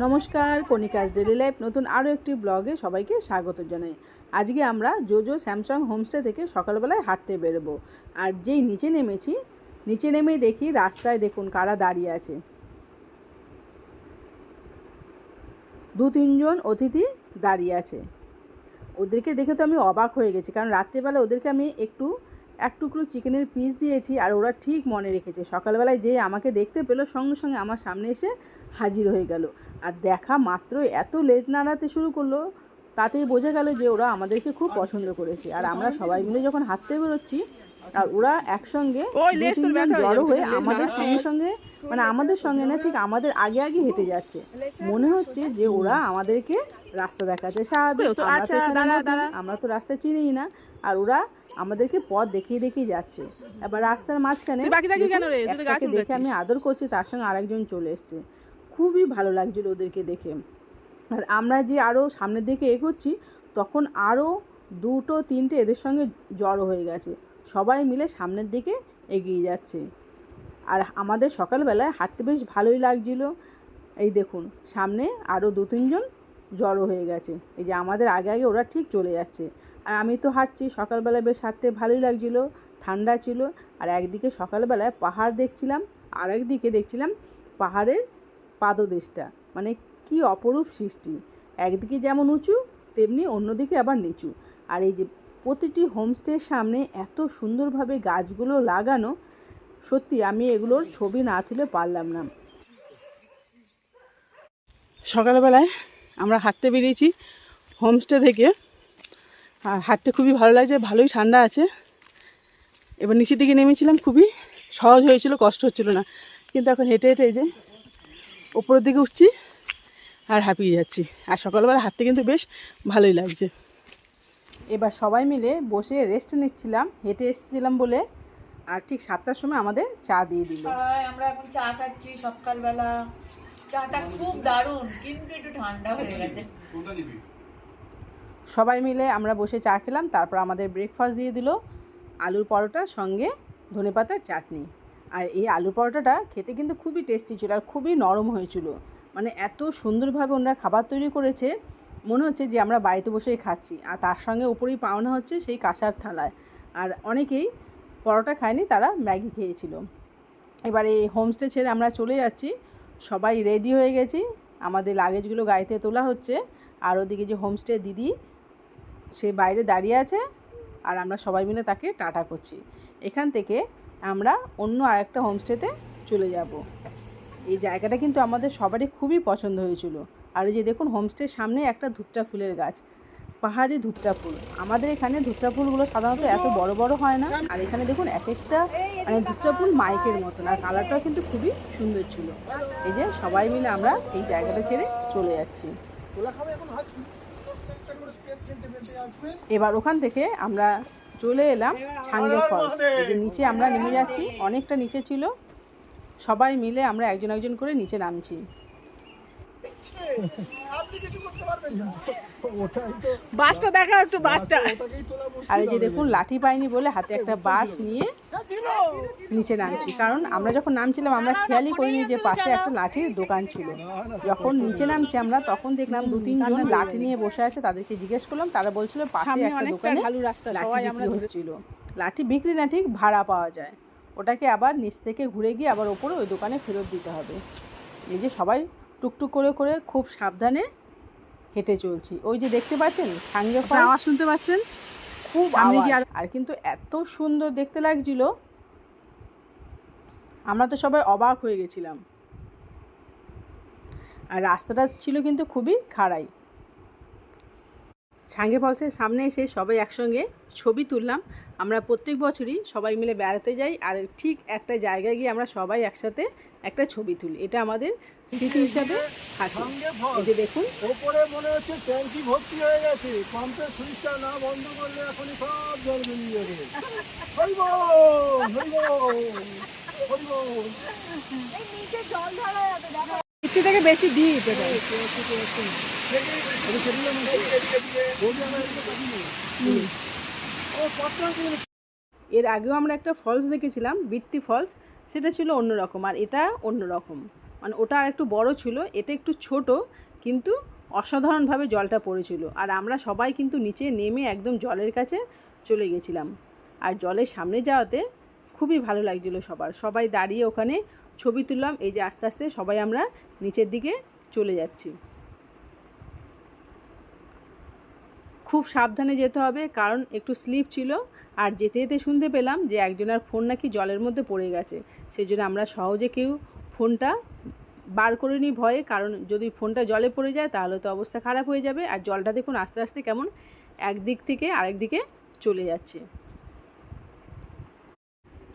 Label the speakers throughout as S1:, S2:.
S1: নমস্কার, কণিকাস daily life নতুন আরও একটি ব্লগে সবাইকে স্বাগত জানাই। আজকে আমরা জোজো স্যামসাং হোমস্টে থেকে সকালবেলায় হাঁটতে বেরোবো। আর যেই নিচে নেমেছি, নিচে নেমেই দেখি রাস্তায় দেখুন কারা দাঁড়িয়ে আছে। 2-3 জন অতিথি দাঁড়িয়ে আছে। ওদেরকে দেখে তো আমি অবাক হয়ে গেছি, কারণ রাত্রেবেলা ওদেরকে আমি এক টুকরো চিকেনের পিস দিয়েছি, আর ওরা ঠিক মনে রেখেছে। সকালবেলায় যে আমাকে দেখতে পেলো, সঙ্গে সঙ্গে আমার সামনে এসে হাজির হয়ে গেল। আর দেখা মাত্র এত লেজ নাড়াতে শুরু করলো, তাতেই বোঝা গেল যে ওরা আমাদেরকে খুব পছন্দ করেছে। আর আমরা সবাই মিলে যখন হাঁটতে বেরোচ্ছি, আর ওরা একসঙ্গে জড়ো হয়ে আমাদের সঙ্গে মানে আমাদের সঙ্গে না, ঠিক আমাদের আগে আগে হেঁটে যাচ্ছে। মনে হচ্ছে যে ওরা আমাদেরকে রাস্তা দেখাচ্ছে। স্বাভাবিক, আমরা তো রাস্তা চিনিই না, আর ওরা আমাদেরকে পথ দেখিয়ে দেখিয়ে যাচ্ছে। এবার রাস্তার মাঝখানে একটাকে দেখে আমি আদর করছি, তার সঙ্গে আরেকজন চলে এসছে। খুবই ভালো লাগছিল ওদেরকে দেখে। আর আমরা যে আরও সামনের দিকে এগোচ্ছি, তখন আরও 2-3টে এদের সঙ্গে জড়ো হয়ে গেছে। সবাই মিলে সামনের দিকে এগিয়ে যাচ্ছে। আর আমাদের সকালবেলায় হাঁটতে বেশ ভালোই লাগছিল। এই দেখুন, সামনে আরও 2-3 জন জড়ো হয়ে গেছে। এই যে আমাদের আগে আগে ওরা ঠিক চলে যাচ্ছে। আর আমি তো হাঁটছি, সকালবেলায় বেশ হাঁটতে ভালোই লাগছিল, ঠান্ডা ছিল। আর একদিকে সকালবেলায় পাহাড় দেখছিলাম, আর একদিকে দেখছিলাম পাহাড়ের পাদদেশটা। মানে কি অপরূপ সৃষ্টি, একদিকে যেমন উঁচু তেমনি অন্যদিকে আবার নিচু। আর এই যে প্রতিটি হোমস্টের সামনে এত সুন্দরভাবে গাছগুলো লাগানো, সত্যি আমি এগুলোর ছবি না তুলে পারলাম না। সকালবেলায় আমরা হাঁটতে বেরিয়েছি হোমস্টে থেকে, আর হাঁটতে খুবই ভালো লাগছে, ভালোই ঠান্ডা আছে। এবার নিচের দিকে নেমেছিলাম, খুবই সহজ হয়েছিল, কষ্ট হচ্ছিল না। কিন্তু এখন হেঁটে হেঁটে এই যে ওপরের দিকে উঠছি আর হাঁপিয়ে যাচ্ছি। আর সকালবেলা হাঁটতে কিন্তু বেশ ভালোই লাগছে। এবার সবাই মিলে বসে রেস্ট নিচ্ছিলাম, হেঁটে এসেছিলাম বলে। আর ঠিক 7টার সময় আমাদের চা দিয়ে দিল।
S2: আমরা এখন চা খাচ্ছি সকালবেলা। চাটা খুব দারুণ, কিন্তু একটু ঠান্ডা হয়ে গেছে।
S1: সবাই মিলে আমরা বসে চা খেলাম। তারপর আমাদের ব্রেকফাস্ট দিয়ে দিল, আলুর পরোটা সঙ্গে ধনেপাতার চাটনি। আর এই আলুর পরোটাটা খেতে কিন্তু খুবই টেস্টি ছিল, আর খুবই নরম হয়েছিল। মানে এত সুন্দরভাবে ওনারা খাবার তৈরি করেছে, মনে হচ্ছে যে আমরা বাড়িতে বসেই খাচ্ছি। আর তার সঙ্গে উপরেই পাওনা হচ্ছে সেই কাঁসার থালায়। আর অনেকেই পরোটা খায়নি, তারা ম্যাগি খেয়েছিল। এবার এই হোমস্টে ছেড়ে আমরা চলে যাচ্ছি, সবাই রেডি হয়ে গেছি, আমাদের লাগেজগুলো গাড়িতে তোলা হচ্ছে। আর ওদিকে যে হোমস্টে দিদি, সে বাইরে দাঁড়িয়ে আছে, আর আমরা সবাই মিলে তাকে টাটা করছি। এখান থেকে আমরা অন্য আরেকটা হোমস্টেতে চলে যাব। এই জায়গাটা কিন্তু আমাদের সবারই খুবই পছন্দ হয়েছিল। আর এই যে দেখুন, হোমস্টের সামনে একটা ধুপটা ফুলের গাছ, পাহাড়ি ধুপটা ফুল। আমাদের এখানে ধুপটা ফুলগুলো সাধারণত এত বড় বড় হয় না। আর এখানে দেখুন এক একটা মানে ধুপটা ফুল মাইকের মতন, আর কালারটাও কিন্তু খুবই সুন্দর ছিল। এই যে সবাই মিলে আমরা এই জায়গাটা ছেড়ে চলে যাচ্ছি। এবার ওখান থেকে আমরা চলে এলাম ছাঙ্গে ফলস। এই যে নিচে আমরা নেমে যাচ্ছি, অনেকটা নিচে ছিল। সবাই মিলে আমরা একজন একজন করে নিচে নামছি। বাসটা দেখা একটু, বাসটা। আর এই যে দেখুন, লাঠি পাইনি বলে হাতে একটা বাস নিয়ে নিচে নামছি। কারণ আমরা যখন নামছিলাম, আমরা খেয়ালই করিনি যে পাশে একটা লাঠির দোকান ছিল। যখন নিচে নামছি আমরা, তখন দেখলাম 2-3 জন লাঠি নিয়ে বসে আছে। তাদেরকে জিজ্ঞেস করলাম, তারা বলছিল পাশে একটা দোকানে লাঠি বিক্রি হচ্ছিল। লাঠি বিক্রি না, ঠিক ভাড়া পাওয়া যায়। ওটাকে আবার নিচ থেকে ঘুরে গিয়ে আবার ওপরে ওই দোকানে ফেরত দিতে হবে। এই যে সবাই টুকটুক করে করে খুব সাবধানে হেঁটে চলছি। ওই যে দেখতে পাচ্ছেন ছাঙ্গে ফলস, আওয়াজ শুনতে পাচ্ছেন, খুব আওয়াজ। আর কিন্তু এত সুন্দর দেখতে লাগছিল, আমরা তো সবাই অবাক হয়ে গেছিলাম। আর রাস্তাটা ছিল কিন্তু খুবই খাড়াই। ছাঙ্গে ফলসের সামনে এসে সবাই একসঙ্গে ছবি তুললাম। আমরা প্রত্যেক বছরই সবাই মিলে বেড়াতে যাই, আর ঠিক একটা জায়গায় গিয়ে আমরা সবাই একসাথে একটা ছবি তুলি। এটা আমাদের স্মৃতি হিসাবে থাকে। এই যে দেখুন,
S3: ওপরে মনে হচ্ছে ট্যাঙ্কি ভর্তি হয়ে গেছে, পাম্পের সুইচটা না বন্ধ করলে এখনই সব জল বেরিয়ে যাবে। হরিব হরিব হরিব,
S2: এই নিচে জল ধরা যাবে, দেখো
S1: নিচে থেকে বেশি ডিপ। এর আগেও আমরা একটা ফলস দেখেছিলাম, বৃত্তি ফলস, সেটা ছিল অন্যরকম, আর এটা অন্যরকম। মানে ওটা আর একটু বড় ছিল, এটা একটু ছোট, কিন্তু অসাধারণভাবে জলটা পড়েছিল। আর আমরা সবাই কিন্তু নিচে নেমে একদম জলের কাছে চলে গেছিলাম। আর জলের সামনে যাওয়াতে খুবই ভালো লাগছিলো সবার, সবাই দাঁড়িয়ে ওখানে ছবি তুললাম। এই যে আস্তে আস্তে সবাই আমরা নিচের দিকে চলে যাচ্ছি। খুব সাবধানে যেতে হবে, কারণ একটু স্লিপ ছিল। আর যেতে যেতে শুনতে পেলাম যে একজনের ফোন নাকি জলের মধ্যে পড়ে গেছে। সেই জন্য আমরা সহজে কেউ ফোনটা বার করে নিই ভয়ে, কারণ যদি ফোনটা জলে পড়ে যায় তাহলে তো অবস্থা খারাপ হয়ে যাবে। আর জলটা দেখুন আস্তে আস্তে কেমন একদিক থেকে আরেক দিকে চলে যাচ্ছে।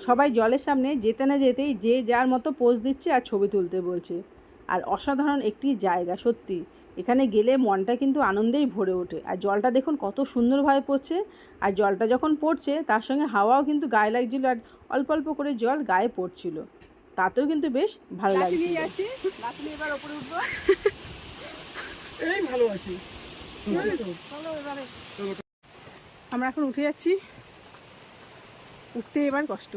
S1: সবাই জলের সামনে যেতে না যেতেই যে যার মতো পোজ দিচ্ছে আর ছবি তুলতে বলছে। আর অসাধারণ একটি জায়গা সত্যি, এখানে গেলে মনটা কিন্তু আনন্দেই ভরে ওঠে। আর জলটা দেখুন কত সুন্দরভাবে পড়ছে, আর জলটা যখন পড়ছে তার সঙ্গে হাওয়াও কিন্তু গায়ে লাগছিল, আর অল্প অল্প করে জল গায়ে পড়ছিল, তাতেও কিন্তু বেশ ভালো লাগছে। এবার ওপরে উঠবো।
S3: এই ভালো আছি।
S1: আমরা এখন উঠে যাচ্ছি, উঠতে এবার কষ্ট।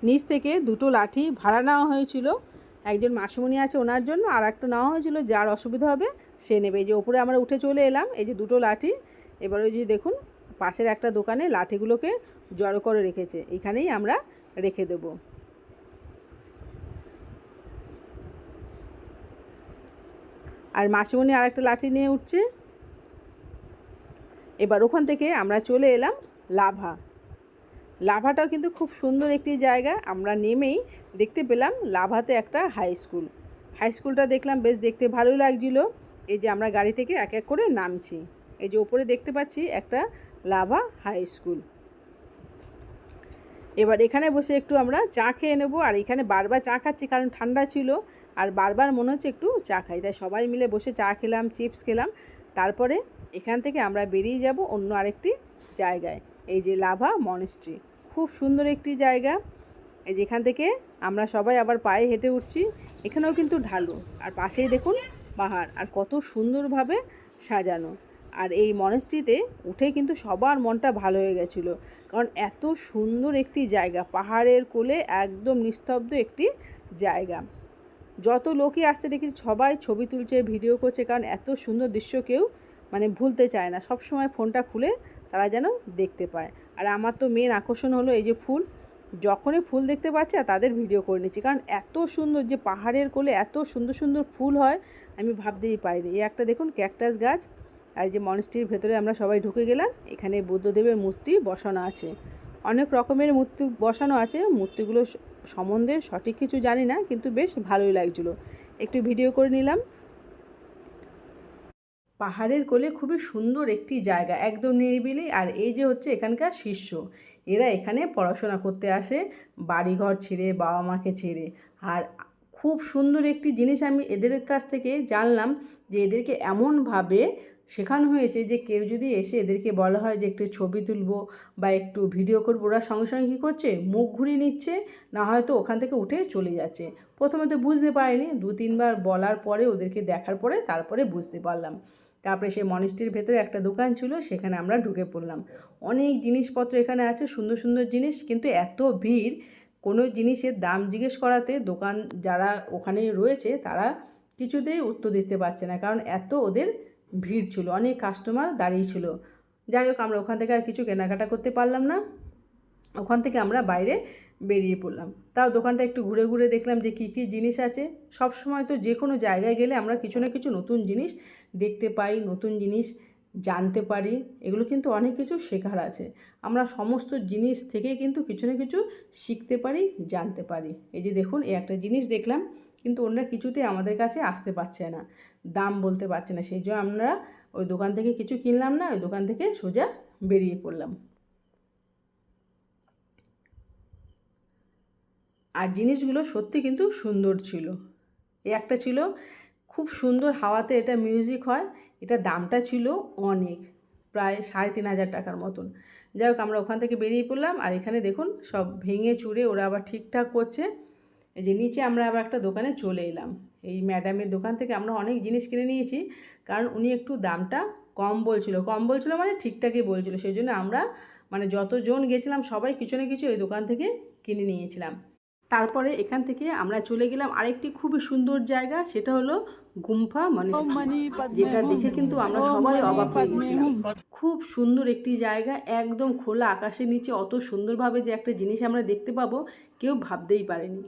S1: নিচ থেকে দুটো লাঠি ভাড়া নেওয়া হয়েছিল, একজন মাসিমণি আছে ওনার জন্য, আর একটা নেওয়া হয়েছিল যার অসুবিধা হবে সে নেবে। এই যে ওপরে আমরা উঠে চলে এলাম, এই যে দুটো লাঠি। এবার ওই যে দেখুন পাশের একটা দোকানে লাঠিগুলোকে জড়ো করে রেখেছে, এখানেই আমরা রেখে দেব। আর মাসিমণি আর একটা লাঠি নিয়ে উঠছে। এবার ওখান থেকে আমরা চলে এলাম লাভা। লাভাটাও কিন্তু খুব সুন্দর একটি জায়গা। আমরা নেমেই দেখতে পেলাম লাভাতে একটা হাই স্কুল। হাই স্কুলটা দেখলাম, বেশ দেখতে ভালো লাগছিলো। এই যে আমরা গাড়ি থেকে এক এক করে নামছি, এই যে ওপরে দেখতে পাচ্ছি একটা লাভা হাই স্কুল। এবার এখানে বসে একটু আমরা চা খেয়ে নেব। আর এখানে বারবার চা খাচ্ছি কারণ ঠান্ডা ছিল, আর বারবার মনে হচ্ছে একটু চা খাই, তাই সবাই মিলে বসে চা খেলাম, চিপস খেলাম। তারপরে এখান থেকে আমরা বেরিয়ে যাব অন্য আরেকটি জায়গায়, এই যে লাভা মনেস্ট্রি। খুব সুন্দর একটি জায়গা। এই যে এখান থেকে আমরা সবাই আবার পায়ে হেঁটে উঠছি। এখানেও কিন্তু ঢালু, আর পাশেই দেখুন পাহাড়, আর কত সুন্দরভাবে সাজানো। আর এই মনেস্ট্রিতে উঠে কিন্তু সবার মনটা ভালো হয়ে গেছিলো, কারণ এত সুন্দর একটি জায়গা, পাহাড়ের কোলে একদম নিস্তব্ধ একটি জায়গা। যত লোকই আসছে দেখি সবাই ছবি তুলছে, ভিডিও করছে, কারণ এত সুন্দর দৃশ্য কেউ মানে ভুলতে চায় না, সব সময় ফোনটা খুলে তারা যেন দেখতে পায়। আর আমার তো মেন আকর্ষণ হলো এই যে ফুল, যখনই ফুল দেখতে পাচ্ছি আর তাদের ভিডিও করে নিচ্ছি, কারণ এত সুন্দর, যে পাহাড়ের কোলে এত সুন্দর সুন্দর ফুল হয় আমি ভাবতেই পারিনি। এই একটা দেখুন ক্যাকটাস গাছ। আর যে মনেস্ট্রির ভেতরে আমরা সবাই ঢুকে গেলাম, এখানে বুদ্ধদেবের মূর্তি বসানো আছে, অনেক রকমের মূর্তি বসানো আছে। মূর্তিগুলো সম্বন্ধে সঠিক কিছু জানি না, কিন্তু বেশ ভালোই লাগছিলো, একটু ভিডিও করে নিলাম। পাহাড়ের কোলে খুবই সুন্দর একটি জায়গা, একদম নিরিবিলি। আর এই যে হচ্ছে এখানকার শিষ্য, এরা এখানে পড়াশোনা করতে আসে বাড়িঘর ছেড়ে, বাবা মাকে ছেড়ে। আর খুব সুন্দর একটি জিনিস আমি এদের কাছ থেকে জানলাম, যে এদেরকে এমনভাবে শেখানো হয়েছে যে কেউ যদি এসে এদেরকে বলা হয় যে একটু ছবি তুলবো বা একটু ভিডিও করবো, ওরা সঙ্গে সঙ্গে কী করছে, মুখ ঘুরিয়ে নিচ্ছে, না হয়তো ওখান থেকে উঠে চলে যাচ্ছে। প্রথমে তো বুঝতে পারিনি, 2-3বার বলার পরে ওদেরকে দেখার পরে তারপরে বুঝতে পারলাম। তারপরে সেই মনেস্ট্রির ভেতরে একটা দোকান ছিল, সেখানে আমরা ঢুকে পড়লাম। অনেক জিনিসপত্র এখানে আছে, সুন্দর সুন্দর জিনিস, কিন্তু এত ভিড়, কোনো জিনিসের দাম জিজ্ঞেস করাতে দোকান যারা ওখানে রয়েছে তারা কিছুতেই উত্তর দিতে পারছে না, কারণ এত ওদের ভিড় ছিল, অনেক কাস্টমার দাঁড়িয়ে ছিল। যাই হোক, আমরা ওখান থেকে আর কিছু কেনাকাটা করতে পারলাম না, ওখান থেকে আমরা বাইরে বেরিয়ে পড়লাম। তাও দোকানটা একটু ঘুরে ঘুরে দেখলাম যে কী কী জিনিস আছে। সব সময় তো যে কোনো জায়গায় গেলে আমরা কিছু না কিছু নতুন জিনিস দেখতে পাই, নতুন জিনিস জানতে পারি, এগুলো কিন্তু অনেক কিছু শেখার আছে। আমরা সমস্ত জিনিস থেকেই কিন্তু কিছু না কিছু শিখতে পারি, জানতে পারি। এই যে দেখুন, এই একটা জিনিস দেখলাম, কিন্তু অন্য কিছুতে আমাদের কাছে আসতে পারছে না, দাম বলতে পারছে না, সেই জন্য আমরা ওই দোকান থেকে কিছু কিনলাম না, ওই দোকান থেকে সোজা বেরিয়ে পড়লাম। আর জিনিসগুলো সত্যি কিন্তু সুন্দর ছিল। এই একটা ছিল খুব সুন্দর, হাওয়াতে এটা মিউজিক হয়, এটা দামটা ছিল অনেক, প্রায় 3,500 টাকার মতন। যাই হোক, আমরা ওখান থেকে বেরিয়ে পড়লাম। আর এখানে দেখুন সব ভেঙে চুরে ওরা আবার ঠিকঠাক করছে। এই যে নিচে আমরা আবার একটা দোকানে চলে এলাম, এই ম্যাডামের দোকান থেকে আমরা অনেক জিনিস কিনে নিয়েছি, কারণ উনি একটু দামটা কম বলছিল মানে ঠিকঠাকই বলছিল, সেই জন্য আমরা মানে যতজন গেছিলাম সবাই কিছু না কিছু ওই দোকান থেকে কিনে নিয়েছিলাম। তারপরে এখান থেকে আমরা চলে গেলাম আরেকটি খুবই সুন্দর জায়গা, সেটা হলো গুম্ফা মনিস্ট্রি, যেটা দেখে কিন্তু আমরা সবাই অবাক হয়ে গেছিলাম। খুব সুন্দর একটি জায়গা, একদম খোলা আকাশের নিচে অত সুন্দরভাবে যে একটা জিনিস আমরা দেখতে পাবো কেউ ভাবতেই পারেনি।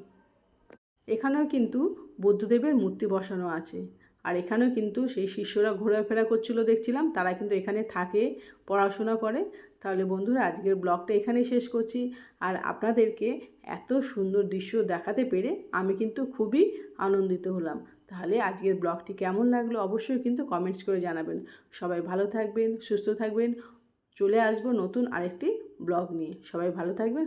S1: এখানেও কিন্তু বুদ্ধদেবের মূর্তি বসানো আছে, আর এখানেও কিন্তু সেই শিষ্যরা ঘোরাফেরা করছিল দেখছিলাম, তারা কিন্তু এখানে থাকে, পড়াশোনা করে। তাহলে বন্ধুরা আজকের ব্লগটা এখানেই শেষ করছি, আর আপনাদেরকে এত সুন্দর দৃশ্য দেখাতে পেরে আমি কিন্তু খুবই আনন্দিত হলাম। তাহলে আজকের ব্লগটি কেমন লাগলো অবশ্যই কিন্তু কমেন্টস করে জানাবেন। সবাই ভালো থাকবেন, সুস্থ থাকবেন। চলে আসবো নতুন আরেকটি ব্লগ নিয়ে। সবাই ভালো থাকবেন।